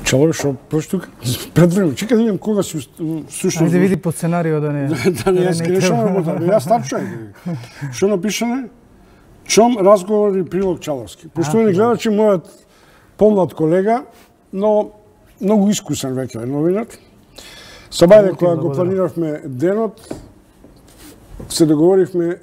Чалове, шо проштук пред време. Чека да видам кога си слушам. Ајде види по сценарио да не. Да не скрешам работа. Јас старчај. Што напишане? Чом разговори Прилог Чаловски. Поштовани гледачи, мојот помлад колега, но многу искусен веќе е новинар. Сабајде кога го планиравме денот, се договоривме,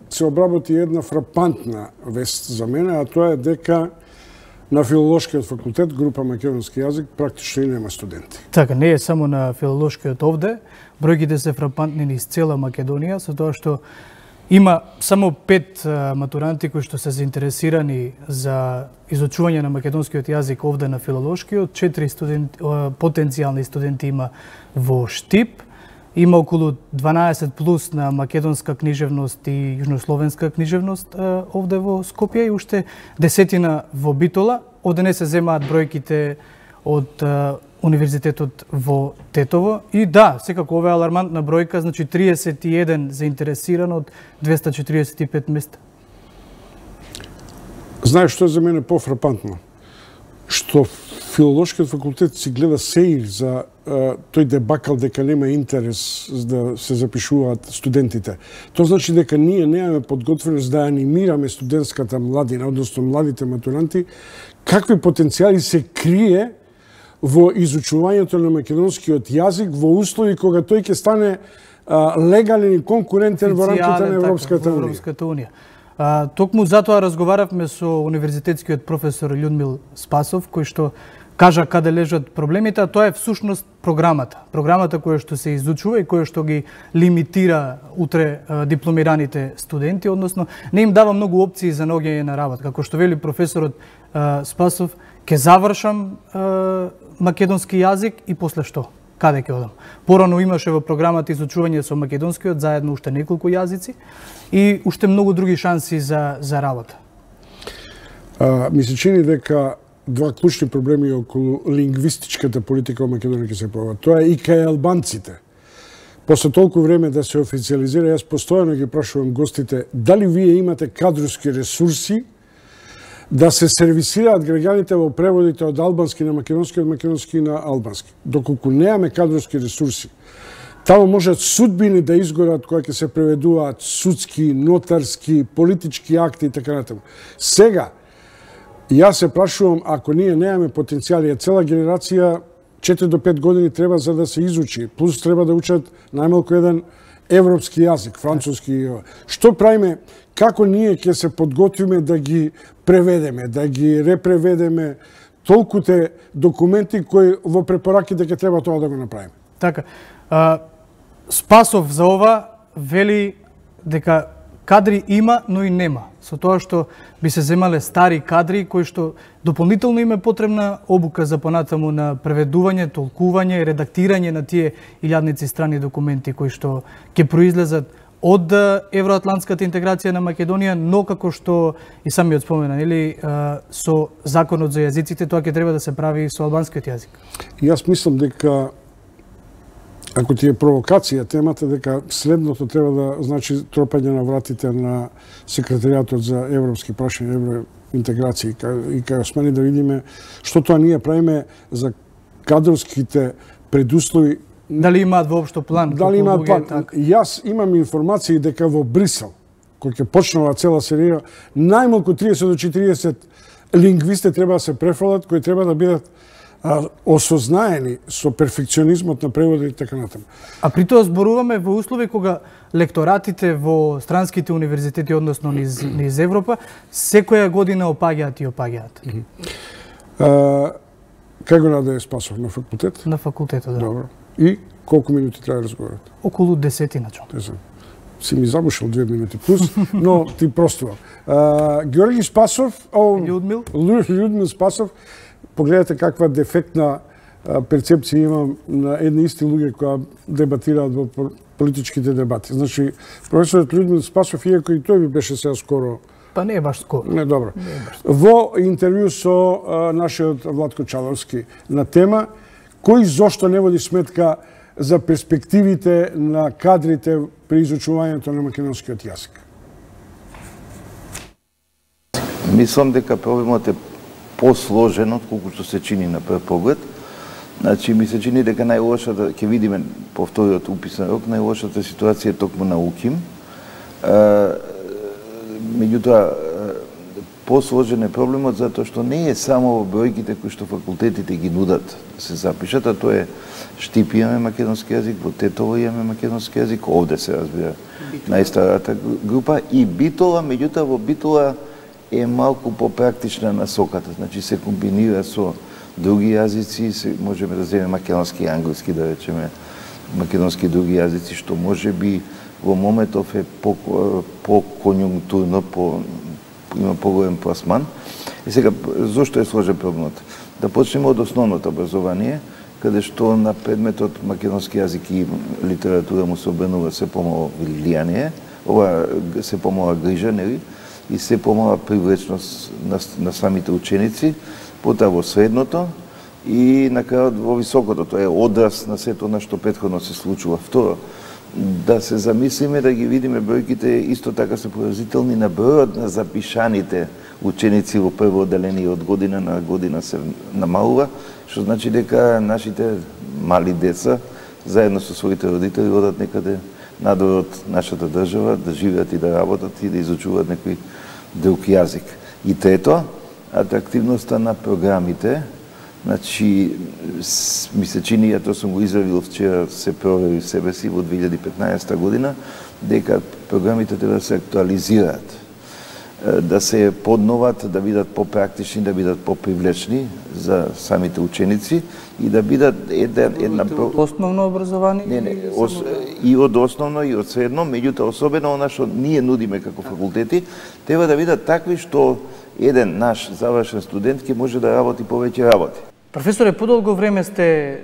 се обработи една фрапантна вест за мене, а тоа е дека на Филолошкиот факултет, група македонски јазик, практично и нема студенти. Така, не е само на Филолошкиот овде, бројките се фрапантни низ цела Македонија, со тоа што има само 5 матуранти кои што се заинтересирани за изучување на македонскиот јазик овде на Филолошкиот, 4 потенцијални студенти има во Штип, има околу 12 плюс на македонска книжевност и јужнословенска книжевност овде во Скопје и уште 10 во Битола. Овде не се земаат бројките од Универзитетот во Тетово. И да, секако ова е алармантна бројка, значи 31 заинтересиран од 245 места. Знаеш што е за мене пофрапантно? Што Филолошкиот факултет си гледа сеир за тој дебакал дека нема интерес да се запишуваат студентите. Тоа значи дека ние немаме подготвеност да анимираме студентската младина, односно младите матуранти, какви потенцијали се крие во изучувањето на македонскиот јазик во услови кога тој ќе стане легален и конкурентен во рамките на Европската унија. Токму затоа разговаравме со универзитетскиот професор Људмил Спасов, кој што кажа каде лежат проблемите, а тоа е всушност програмата. Програмата која што се изучува и која што ги лимитира утре дипломираните студенти, односно не им дава многу опции за наоѓање на работа. Како што вели професорот Спасов, ќе завршам македонски јазик и после што? Каде ќе одам? Порано имаше во програмата изучување со македонскиот, заедно уште неколку јазици и уште многу други шанси за работа. Ми се чини дека два клучни проблеми околу лингвистичката политика во Македонија ќе се појават. Тоа е и кај албанците. После толку време да се официализира, јас постојано ги прашувам гостите дали вие имате кадровски ресурси да се сервисираат граѓаните во преводите од албански на македонски, од македонски на албански. Доколку немаме кадровски ресурси, таму можат судбини да изгорат кои ќе се преведуваат судски, нотарски, политички акти и така натаму. Сега, јас се прашувам, ако ние немаме потенцијали, цела генерација 4 до 5 години треба за да се изучи, плюс треба да учат најмалку еден европски јазик, француски. Што правиме, како ние ќе се подготвиме да ги преведеме, да ги репреведеме толкуте документи кои во препораките ќе треба тоа да го направиме? Така, Спасов за ова вели дека кадри има, но и нема. Со тоа што би се земале стари кадри кои што дополнително им е потребна обука за понатаму на преведување, толкување и редактирање на тие илјадници страни документи кои што ќе произлезат од евроатлантската интеграција на Македонија, но како што и самиот спомена, нели, со законот за јазиците, тоа ќе треба да се прави и со албанскиот јазик. Јас мислам дека ако ти е провокација темата, дека следното треба да значи тропање на вратите на секретаријатот за европски прашања, евроинтеграција и кај Османи да видиме што тоа ние правиме за кадровските предуслови. Дали имаат воопшто план? Дали имаат план? Јас имам информации дека во Брисел, кој ќе почнува цела серија, најмалку 30 до 40 лингвисти треба да се префрлат, кои треба да бидат осознаени со перфекционизмот на преводот и така натаму. А при тоа зборуваме во услови кога лекторатите во странските универзитети, односно низ Европа, секоја година опаѓаат и опаѓаат. Кај го наде Спасов, на факултет? На факултетот, да. Добро. И колку минути треба да разговарате? Околу 10 начал. Си ми забушил 2 минути плюс, но ти простувам. Георги Спасов, Људмил Спасов, погледате каква дефектна перцепција имам на едни исти луѓе кои дебатираат во политичките дебати. Значи, професорот Људмил Спасов, иако и тој би беше сега скоро... Па не е баш скоро. Не, добро. Во интервју со нашиот Владко Чаловски на тема кој зошто не води сметка за перспективите на кадрите при изучувањето на македонскиот јазик. Мислам дека проблемот е посложен од колку што се чини на прв поглед. Значи, ми се чини дека најлошата, ќе видиме по вториот уписен рок, најлошата ситуација е токму на УКИМ. Меѓутоа, посложен е проблемот затоа што не е само во бројките кои што факултетите ги нудат да се запишат, а тоа е Штип имаме македонски јазик, во Тетово имаме македонски јазик, овде се разбира најстарата група и Битола, меѓутоа во Битола е малку попрактична насоката, значи се комбинира со други јазици, можеме да земеме македонски и англиски, да речеме македонски и други јазици, што може би во моментов е по конјунктурно, има поголем пласман. И сега, зошто е сложен проблемот? Да почнеме од основното образование, каде што на предметот македонски јазик и литература му се обрнува се помало влијание, ова се помала грижа, нели? И се помала привлечност на самите ученици, потоа во средното и на крајот во високото. Тоа е одраз на сето на што претходно се случува. Второ, да се замислиме, да ги видиме бројките, исто така се поразителни на бројот на запишаните ученици во прво одделение, од година на година се намалува, што значи дека нашите мали деца заедно со своите родители одат некаде надвор од нашата држава, да живеат и да работат и да изучуваат некој друг јазик. И трето, атрактивноста на програмите. Значи, ми се чини, ја тоа сум го изјавил вчера, се провери себе си во 2015 година, дека програмите треба да се актуализираат, да се подноват, да бидат попрактични, да бидат попривлечни за самите ученици и да бидат една... Од основно образование? Не, и од основно и од средно, меѓутоа особено она што ние нудиме како факултети, треба да бидат такви што еден наш завршен студент ќе може да работи повеќе работи. Професоре, подолго време сте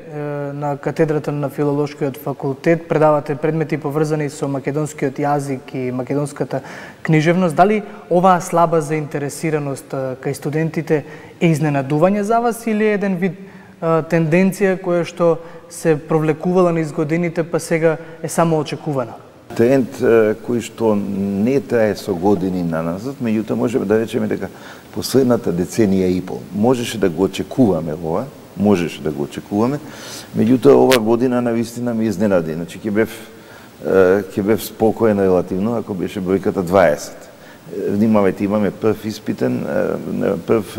на катедрата на Филолошкиот факултет, предавате предмети поврзани со македонскиот јазик и македонската книжевност. Дали оваа слаба заинтересираност кај студентите е изненадување за вас или е еден вид тенденција која што се провлекувала низ годините, па сега е само очекувана? Тренд кој што не трае со години наназад, меѓутоа можеме да речеме дека последната деценија и пол можеше да го очекуваме ова, меѓутоа ова година навистина ми изненади. Значи ќе бев спокоен релативно ако беше бројката 20. Внимавајте, имаме прв испитен, прв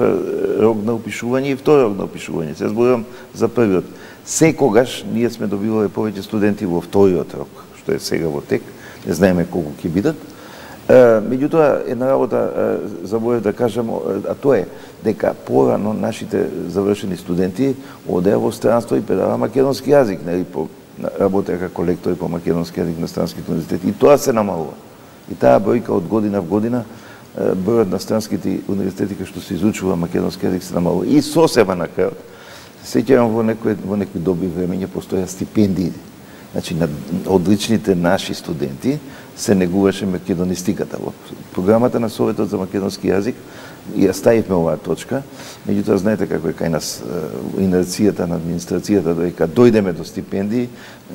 рок на упишување и втори рок на упишување. Се зборувам за првиот. Секогаш ние сме добивале повеќе студенти во вториот рок, што е сега во тек, не знаеме колку ќе бидат. Меѓутоа, една работа заборев да кажам, а тоа е дека порано нашите завршени студенти одеа во странство и предава македонски јазик, нели, работеа како лектори по македонски јазик на странските универзитети. И тоа се намалува. И таа бројка од година в година, бројот на странските универзитети кај што се изучува македонски јазик се намалува. И сосема на крајот. Сеќавам во некои доби времења постоја стипендии. Значи, на одличните наши студенти се негуваше македонистиката. Во програмата на Советот за македонски јазик ја ставивме оваа точка, меѓутоа знаете како е кај нас инерцијата на администрацијата, дека дојдеме до стипендии,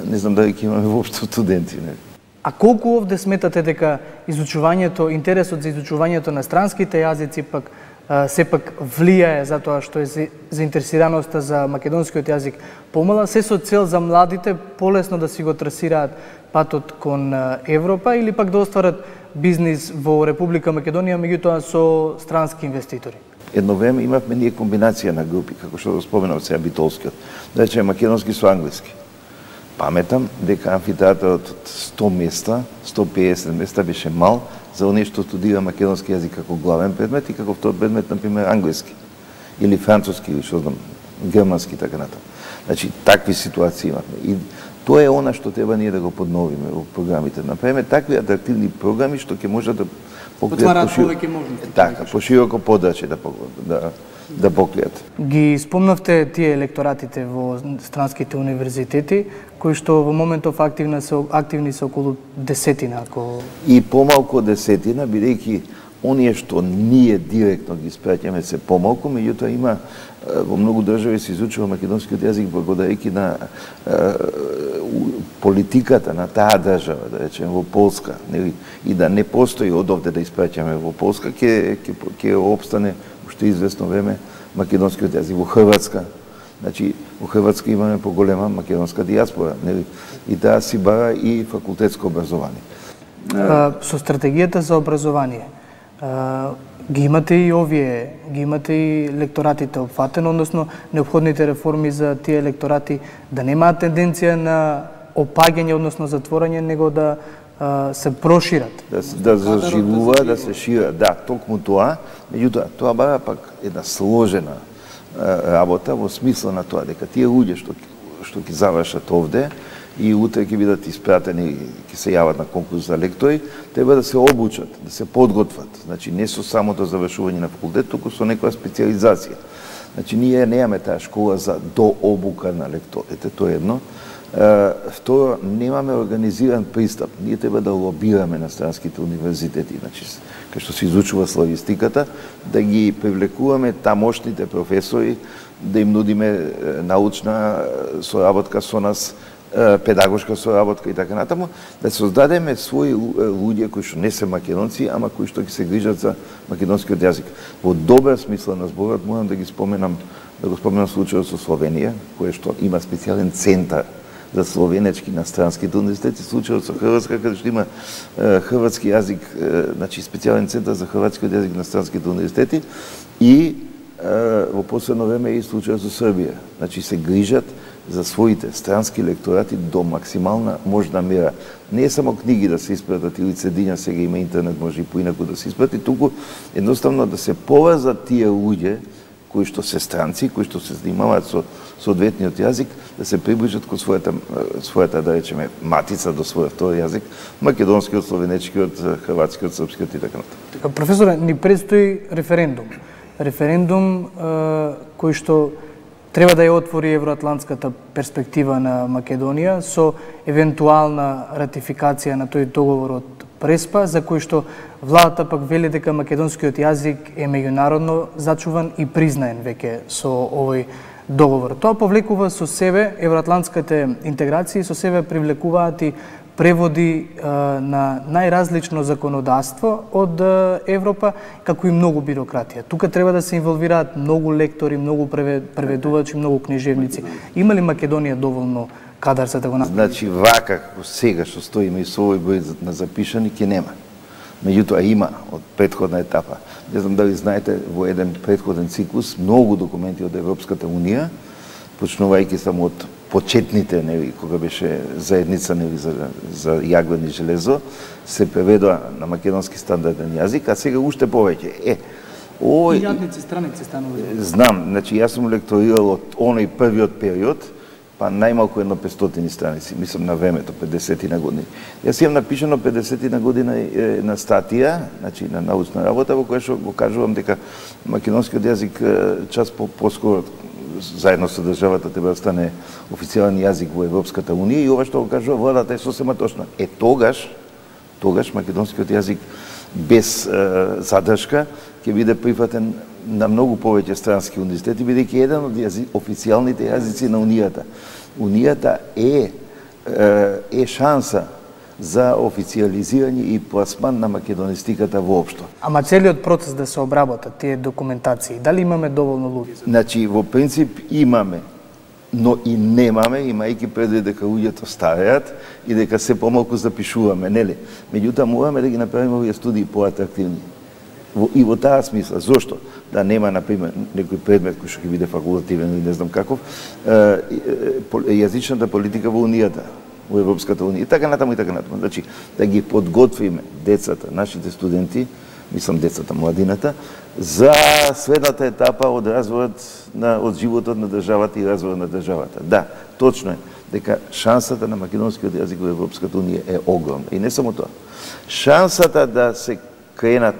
не знам дали ќе имаме воопшто студенти. Не? А колку овде сметате дека изучувањето, интересот за изучувањето на странските јазици пак сепак влијае затоа што е заинтересираноста за македонскиот јазик помала, се со цел за младите полесно да си го трасираат патот кон Европа или пак да остварат бизнис во Република Македонија, меѓутоа со странски инвеститори? Едно време имавме ние комбинација на групи, како што го споменав сега Битолскиот, да речеме македонски со англиски. Паметам дека амфитеатарот од 100 места, 150 места беше мал за оние што студира македонски јазик како главен предмет и како втор предмет, например, англиски или француски, или што знам, германски, така натаму. Значи, такви ситуации имавме. И тоа е она што треба ние да го подновиме во програмите. Например, такви атрактивни програми што ќе може да отвараат повеќе можности. Така, пошироко подрачје да покријат. Ги спомнавте тие лекторатите во странските универзитети, кои што во моментов активни се околу 10, ако... И помалку од 10, бидејќи оние што ние директно ги испраќаме се помалку, меѓутоа има во многу држави се изучува македонскиот јазик благодарејќи на политиката на таа држава, да речеме во Полска, нели, и да не постои од овде да испраќаме во Полска, ќе опстане уште известно време македонскиот јазик во Хрватска. Значи, во Хрватска имаме поголема македонска диаспора, нели? И таа си бара и факултетско образование. Со стратегијата за образование, ги имате и овие, ги имате и лекторатите опфатено, односно неопходните реформи за тие лекторати да немаат тенденција на опаѓање, односно затворање, него да се прошират. Да заживува, да се шират. Да, токму тоа. Меѓутоа, тоа бара пак една сложена работа во смисла на тоа дека тие луѓе што ќе завршат овде и утре ќе бидат испратени, ќе се јават на конкурс за лектори, треба да се обучат, да се подготват. Значи не со самото завршување на факултет, туку со некоја специализација. Значи ние немаме таа школа за дообука на лекторите, тоа е едно. Второ, немаме организиран пристап. Ние треба да лобираме на странските универзитети, значи, кај што се изучува славистиката, да ги привлекуваме тамошните професори, да им нудиме научна соработка со нас, педагошка соработка и така натаму, да создадеме своји луѓе кои што не се македонци, ама кои што ќе се грижат за македонскиот јазик. Во добар смисла на зборот морам да го споменам случајот со Словенија, кој што има специјален центар за словенечки на странските универзитети, случајот со Хрватска, каде што има хрватски јазик, значи специјален центар за хрватскиот јазик на странските универзитети и во последно време и случајот со Србија. Значи се грижат за своите странски лекторати до максимална можна мера. Не е само книги да се испратат или цедиња, сега има интернет, може и поинаку да се испрати, туку едноставно да се поврзат тие луѓе кои што се странци, кои што се занимаваат со соодветниот јазик, да се приближат кон својата, да речеме, матица до својот втори јазик, македонскиот, словенечкиот, хрватскиот, српскиот и така натаму. Професоре, ни предстои референдум. Референдум кој што треба да ја отвори евроатлантската перспектива на Македонија со евентуална ратификација на тој договор од Преспа, за кој што владата пак вели дека македонскиот јазик е меѓународно зачуван и признаен веќе со овој договор. Тоа повлекува со себе евроатлантските интеграции, со себе привлекуваат и преводи на најразлично законодавство од Европа, како и многу бирократија. Тука треба да се инволвираат многу лектори, многу преведувачи, многу книжевници. Има ли Македонија доволно кадар за да го направи? Значи, вака како сега што стоиме и со овој број на запишани, ќе нема. Меѓутоа има од претходна етапа. Не знам дали знаете, во еден претходен циклус, многу документи од Европската Унија, почнувајќи само од почетните, нели, кога беше заедница, нели, за јаглен и железо, се преведоа на македонски стандарден јазик, а сега уште повеќе. Илјадници страници станува. Знам, значи јас сум лекторирал од оној првиот период, па најмалку едно 500 страници, мислам на времето, 50 на години. Јас имам напишано 50 на година на статија, значи на научна работа, во која што го кажувам дека македонскиот јазик час поскоро заедно со државата треба да стане официјален јазик во Европската Унија и ова што го кажува владата е сосема точно. Тогаш македонскиот јазик без задршка ќе биде прифатен на многу повеќе странски универзитети, бидејќи еден од официјалните јазици на Унијата. Унијата е шанса за официјализирање и пласман на македонистиката воопшто. Ама целиот процес да се обработат тие документации, дали имаме доволно луѓе? Значи, во принцип имаме, но и немаме, имајќи предвид дека луѓето стареат и дека се помалку запишуваме, нели? Меѓутоа мораме да ги направиме овие студии поатрактивни. И во таа смисла, зошто? Да нема, например, некој предмет кој што ќе биде факултативен или не знам каков, јазичната политика во Унијата, во Европската Унија, и така натаму, и така натаму. Значи, да ги подготвиме децата, нашите студенти, мислам децата, младината, за следната етапа од развојот од животот на државата и развојот на државата. Да, точно е дека шансата на македонскиот јазик во Европската Унија е огромна. И не само тоа. Шансата да се кренат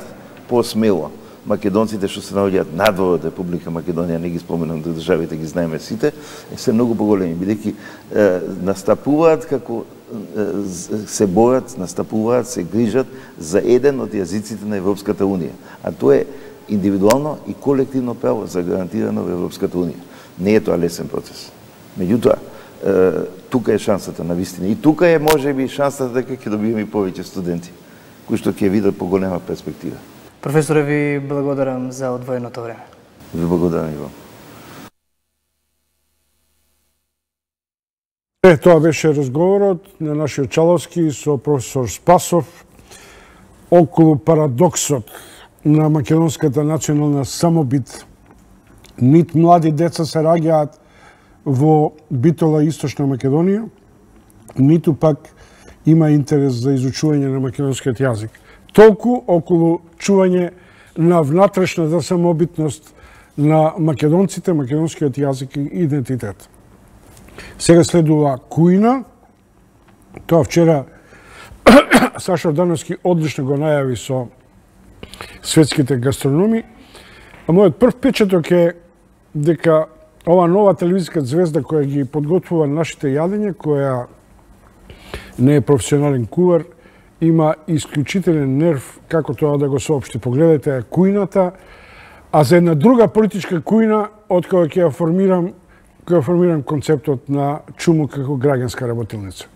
посмело македонците што се наоѓаат надвор од Република Македонија, не ги споменам да државите, ги знаеме сите, се многу поголеми, бидејќи настапуваат како се борат, настапуваат, се грижат за еден од јазиците на Европската Унија. А тоа е индивидуално и колективно право загарантирано во Европската Унија. Не е тоа лесен процес. Меѓутоа, тука е шансата на вистина. И тука е можеби шансата дека ќе добиеме и повеќе студенти, кои што ќе видат поголема перспектива. Професоре, ви благодарам за одвоеното време. Ви благодарам и вам. Тоа беше разговорот на нашиот Чаловски со професор Спасов околу парадоксот на македонската национална самобит. Нит млади деца се раѓаат во Битола Источна Македонија, ниту пак има интерес за изучување на македонскиот јазик. Толку околу чување на внатрешната самобитност на македонците, македонскиот јазик и идентитет. Сега следува кујна. Тоа вчера Саша Дановски одлично го најави со светските гастрономи. А мојот прв печаток е дека ова нова телевизиска звезда која ги подготвува нашите јадења, која не е професионален кувар, има исклучителен нерв како тоа да го соопшти. Погледате кујната, а за една друга политичка кујна, од која ќе ја формирам концептот на Чуму како граѓанска работилница.